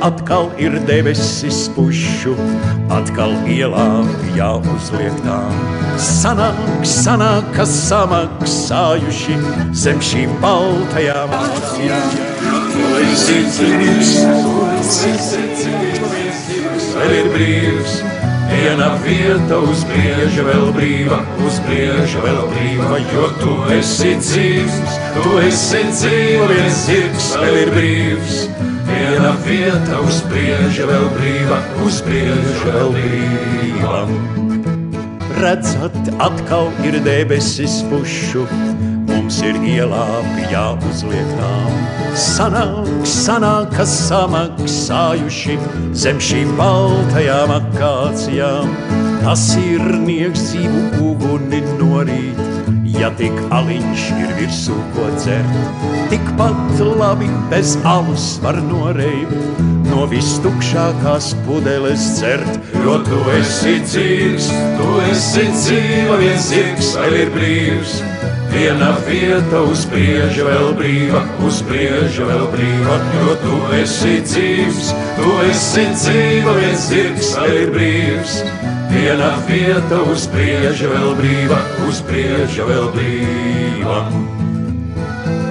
atkal ir debesis pušu, atkal ielā jāuzliek tām. Sanāk, kas samaksājuši zem šīm baltajām acīm. Tu esi dzīvs, vēl ir brīvs, viena vieta uz brieža vēl brīva, jo tu esi dzīvs, viens zirgs vēl ir brīvs, viena vieta uz brieža vēl brīva, Redzat, atkal ir debesis pušu, mums ir ielā jāuzliek tām. Sanāk, kas samaksājuši zem šīm baltajām akācijām. Tas ir nieks dzīvu uguni norīt, ja tik aliņš ir virsū ko dzert. Tikpat labi bez alus var noreibt, no vistukšākās pudeles dzert. Jo tu esi dzīvs, viens zirgs vēl ir brīvs, viena vieta uz brieža vēl brīva, jo tu esi dzīvs, viens zirgs vēl ir brīvs, viena vieta uz brieža vēl brīva,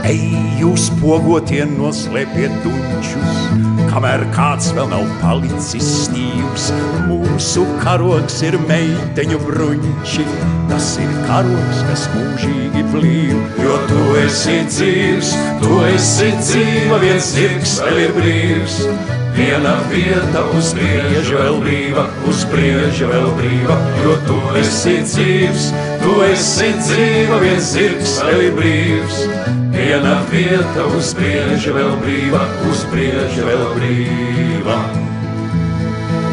Ej, jūs pogotie noslēpiet duņķus, kamēr kāds vēl nav palicis stīvs. Mūsu karogs ir meiteņu bruņķi, tas ir karogs, kas mūžīgi blīv. Jo tu esi dzīvs, viens zirgs vēl ir brīvs, viena vieta uz brieža vēl brīva, jo tu esi dzīvs, viens zirgs vēl ir brīvs, viena vieta uz brieža vēl brīva,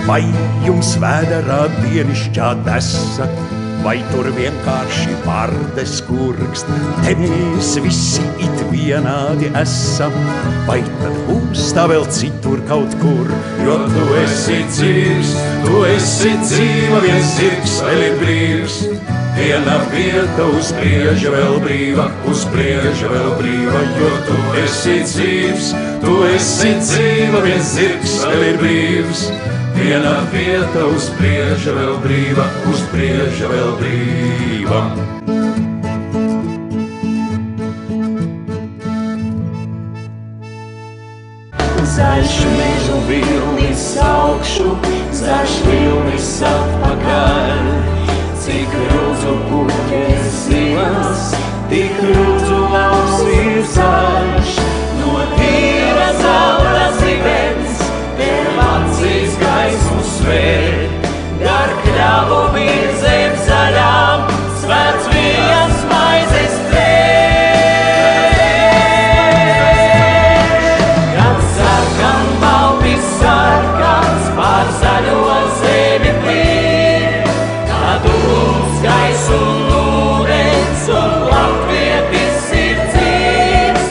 Vai jums vēderā dienišķā desa, vai tur vienkārši vardes kurkst? Te mēs visi it vienādi esam, vai tad būs tā vēl citur kaut kur? Jo tu esi dzīvs, viens zirgs vēl ir brīvs, viena vieta uz brieža vēl brīva, jo tu esi dzīvs, viens zirgs vēl ir brīvs, viena vieta uz brieža vēl brīva, Zaļš mežu vilnis augšu, zaļš vilnis atpakaļ. Cik rūdzu puķes zilas, tik rūdzu lauks ir zaļš. No tīra zelta zibens, tev acīs gaismu svērt. Gar kļavu virzēm zaļām, svēts viņas maizes sarkans pār zaļo zemi plīn, kad uguns un ūdens un latvietis ir dzīvs.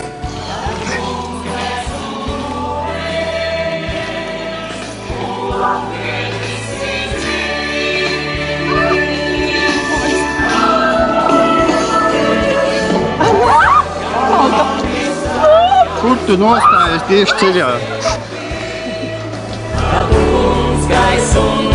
Kur tu nostājies tieši ceļā? Kad uguns un